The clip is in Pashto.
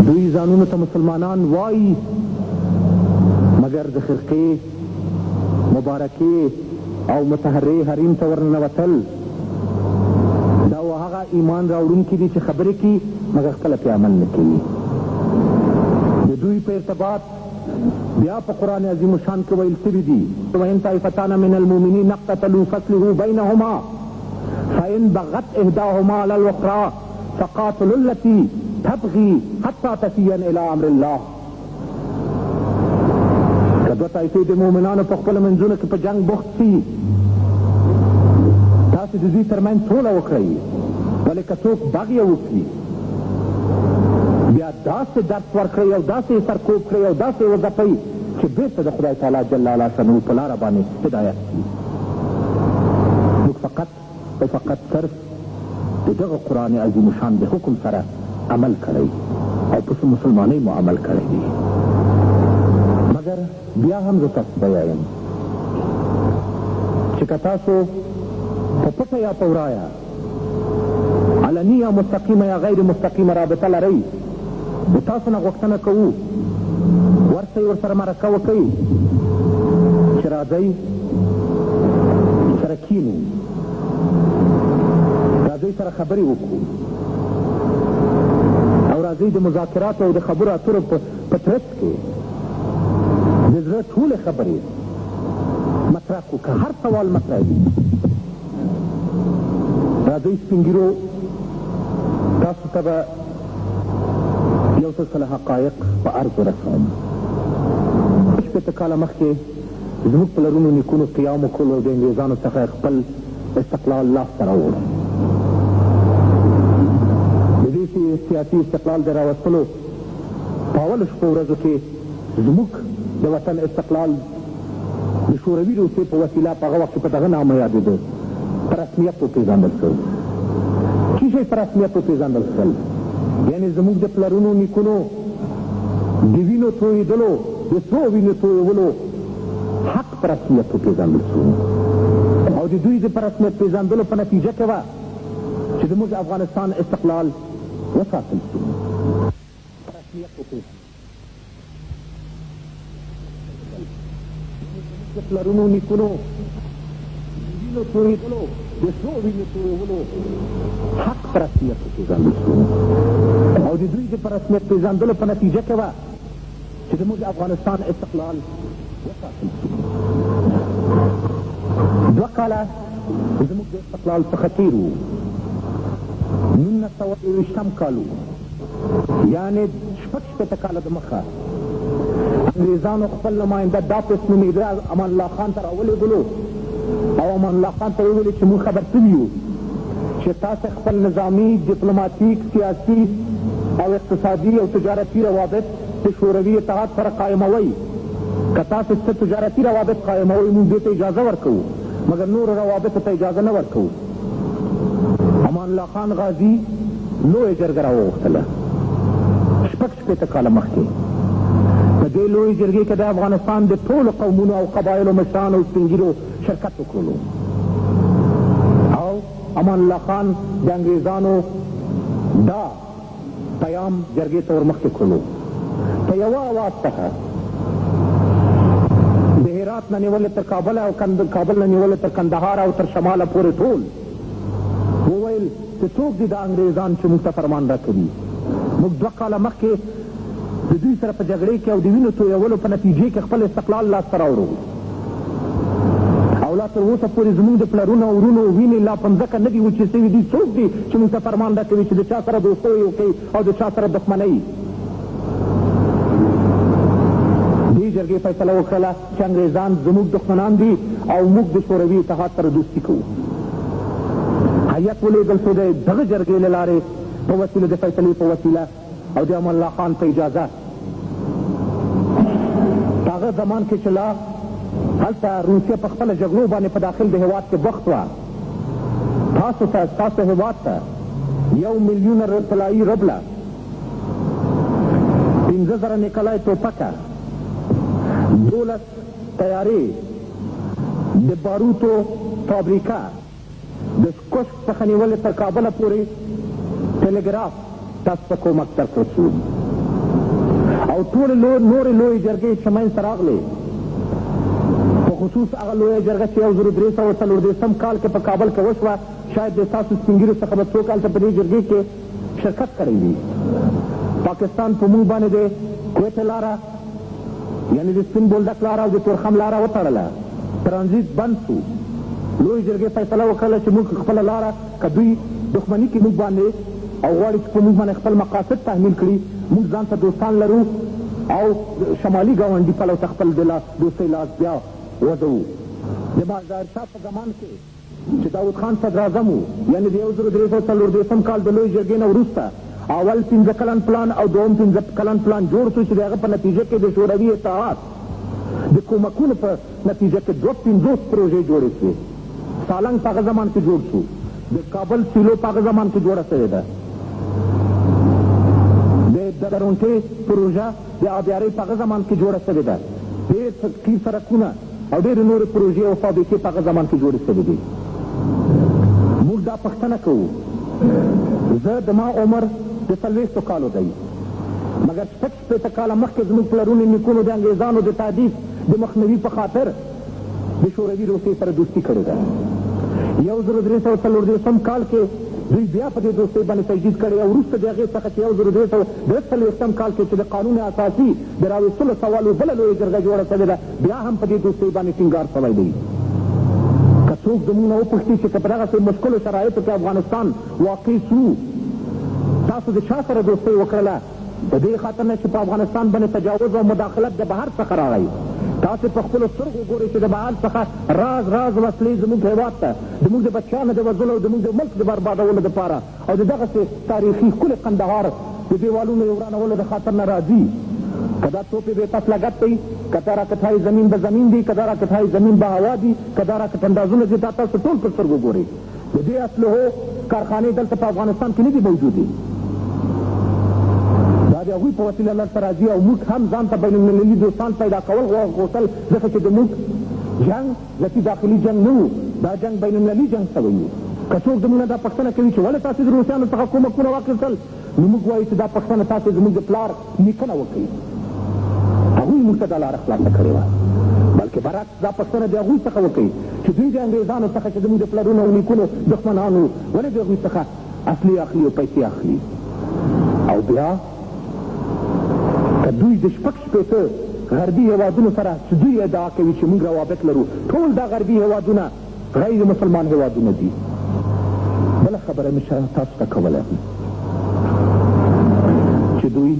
دوی ځانونو ته مسلمانان وایي، مګر د خرقې مبارکې او مطهرې حریم ته ورننوتل دا هغه ایمان راوړونکي دي چې خبرې کوي مګر خپله پرې عمل نه کوي. د دوی په ارتباط بیا په قرآن عظیم شان کې ویل شوي دي وإن طائفتان من المؤمنین اقتتلوا فاصلحوا بینهما فإن بغت إحداهما على الأخرى فقاتلوا التي تبغي حتى تفيء إلى أمر الله. که دوه طایفې د مؤمنانو په خپلو منځونو کې په جنګ بوخت شي، تاسې د دوی تر منځ سوله وکړئ، ولې که څوک بغیه وکړي بیا داسې درس ورکړئ او داسې سرکوب کړئ او داسې وځپئ چې بېرته د خدای تعالی جل الله شانه په لاره باندې هدایت شي. موږ فقط او فقط صرف د دغه قرآن عظیم شان د حکم سره عمل کړی او په مسلمانۍ مو عمل کړی دی. مګر بیا هم زه تاسو ته وایم چې که تاسو په پټه یا په ورایه علني یا مستقیمه یا غیر مستقیمه رابطه لرئ، د تاسو نه غوښتنه کوو ورسئ ورسره مرکه وکئ چې راځئ سره کینو، راځئ سره خبرې وکړو او راځئ د مذاکراتو او د خبرو اترو په ترڅ کې د زړه ټولې خبرې مطرح کړو. که هر سوال مطرح وي راځئ سپین ږیرو تاسو ته به یو سلسله حقایق په عرض ورسوم. شپېته کاله مخکې زموږ پلرونو نیکونو قیام وکړو او د انګریزانو څخه خپل استقلال لاسته راوړو. د دې سیاسي استقلال د راوستلو په اولو شپو ورځو کې زموږ د وطن استقلال د شوروي روسیې په وسیله په هغه وخت کې په دغه نامه یادېده په رسمیت وپېژندل شو. څه شی په رسمیت وپېژندل شول؟ یعنې زموږ د پلرونو نیکونو د وینو تویېدلو د سرو وینو تویولو حق په رسمیت وپېژندل شو او د دوی د په رسمیت پېژندلو په نتیجه کې وه چې زموږ افغانستان استقلال وساتل شو. په رسمیت وپېژندل د پلرونو نیکونو د وینو تویېدلو د سرو وینو تویولو حق په رسمیت وپېژندل شو او د دوی د په رسمیت پېژندلو په نتیجه کې وه چې زموږ افغانستان استقلال وساتل شو. 2 کاله زموږ د استقلال څخه تېر وو. 1921 کال وو، یعنې 6 کاله د مخه انګریزانو خپل نماینده دا پس نومېده امان الله خان ته راولېږلو او امان الله خان ته وویلې چې موږ خبر شوي یو چې تاسې خپل نظامي ډیپلوماتیک سیاسي او اقتصادي او تجارتي روابط د شوروي اتحاد سره قایموئ. که تاسې څه تجارتي روابط قایموئ موږ دې ته اجازه ورکوو، مګر نورو روابطو ته اجازه نه ورکوو. امان الله خان غازي لویه جرګه راوغوښتله 6 کاله مخکې. په دې لویې جرګې کې د افغانستان د ټولو قومونو او قبایلو مشرانو او سپین ږیرو شرکت وکړلو او امان الله خان د انګریزانو دا پیام جرګې ته ورمخکې کړلو. په یوه اواز څخه د هرات نه نیولې تر کابل او کابل نه نیولې تر کندهار او تر شماله پورې ټول وویل چې څوک دي دا انګریزان چې موږ ته فرمان راکوي. موږ 2 کاله مخکې د دوی سره په جګړې کې او د وینو تویولو په نتیجې کې خپل استقلال لاسته راوړو او لا تر اوسه پورې زموږ د پلرونو او ورونو وینې لا په مځکه نه دي وچې سوي دي. څوک دي چې موږ ته فرمان راکوي چې د چا سره دوستۍ وکړئ او د چا سره دښمنۍ؟ دې جرګې فیصله وکړله چې انګریزان زموږ دښمنان دي او موږ د شوروي اتحاد سره دوستي کوو. هیات ولېږل شو د دغه جرګې له لارې په وسیله د فیصلې په وسیله او د امان الله خان په اجازه په هغه زمان کې چې لا هلته روسیه په خپله جګړو باندې په داخل د هېواد کې بوخت وه، تاسو ته ستاسو هېواد ته 1,000,000 طلایي روبله 15,000 نیکلای ټوپکه 12 طیارې د باروتو فابریکه د کوشک څخه نیولې تر کابله پورې ټلګراف تاسو ته کومک درکړل شو. او ټولې نورې لویې جرګې چې منځته راغلې، په خصوص هغه لویه جرګه چې 1340 کال کې په کابل کې وشوه، شاید د ستاسو سپین ږیرو څخه به څوک هلته په دې جرګې کې شرکت کړی وي. پاکستان په موږ باندې د کویټې لاره یعنې د سپین بولدک لاره او د تورخم لاره وتړله، ترانزیت بند شو. لویې جرګې فیصله وکړله چې موږ خپله لاره که دوی دښمني کې موږ باندې او غواړي چې په موږ باندې خپل مقاصد تحمیل کړي، موږ ځان ته دوستان لرو او شمالي ګاونډي پلو ته خپل د دوستۍ لاس بیا وځوو. د ظاهرشاه په زمان کې چې داود خان صدراعظم و، یعنې د 1340 کال د لویې جرګې نه وروسته اول 15 کلن پلان او دوم 15 کلن پلان جوړ شو چې د هغه په نتیجه کې د شوروي اتحاد د کومکونو په نتیجه کې 250 پروژې جوړې شوې. سالنګ په هغه زمان کې جوړ شو، د کابل سیلو په هغه زمان کې جوړه شوې ده، د درونټې پروژه د آبیارۍ په هغه زمان کې جوړه شوې ده، ډېر قیر سړکونه او ډېرې نورې پروژې او فابریکې په هغه زمان کې جوړې شوې دي. موږ دا پوښتنه کوو، زه د ما عمر د 40 کالو دی، مګر 60 کاله مخکې زموږ پلرونو نیکونو د انګریزانو د تهدید د مخنیوي په خاطر د شوروي روسیې سره دوستي کړې ده. 1340 کال کې دوی بیا په دې دوستۍ باندې تجدید کړی او وروسته د هغې څخه چې 1343 کال کې چې د قانون اساسي د راویستلو سوالو بله لویه جرګه جوړه شوې ده، بیا هم په دې دوستۍ باندې ټینګار شوی دی. که څوک زموږ نه وپوښتي چې که په دغسې مشکلو شرایطو کې افغانستان واقع شو، تاسو د چا سره دوستۍ وکړله؟ د دې خاطر نه چې په افغانستان باندې تجاوز او مداخلت د بهر څخه راغی. تاسو په خپلو سترګو ګورئ چې د بهر څخه راز وسلې زموږ هېواد ته زموږ د بچیانو د وژلو او زموږ د ملک د بربادولو دپاره او د دغسې تاریخي ښکلې قندهار د دیوالونو د ورانولو د خاطر نه راځي. که دا توپې بې تسلګت دی، که دا راکټهای زمین به زمین دی، که دا راکټهای زمین به هوا دي، که دا راکټ اندازونه دي، دا تاسو ټول په سترګو ګورئ. د دې اسلحو کارخانې دلته په افغانستان کې نه دي موجودې، دا د هغوی په وسیله لرته راځي او موږ هم ځان ته بین المللي دوستان پیدا کول غوښتل، ځکه چې د موږ جنګ ذاتي داخلي جنګ نه و، دا جنګ بین المللي جنګ شوی و. که څوک زموږ نه دا پوښتنه کوي چې ولې تاسې د روسیانو څخه کومکونه واخیستل، نو موږ وایو چې دا پوښتنه تاسې زموږ د پلار نیکونه وکړئ، هغوی موږ ته دا لاره خلاصه کړې وه. بلکې برعکس دا پوښتنه د هغوی څخه وکړئ چې دوی د انګریزانو څخه چې زموږ د پلرونو او نیکونو دښمنانو ولې د هغوی څخه اصلي اخلي او پیسې اخلي. او بیا که دوی د 60 غربي هېوادونو سره چې دوی ادعا کوي چې موږ روابط لرو، ټول دا غربي هېوادونه غیر مسلمان هېوادونه دي. بله خبره مې تاسو ته کوله چې دوی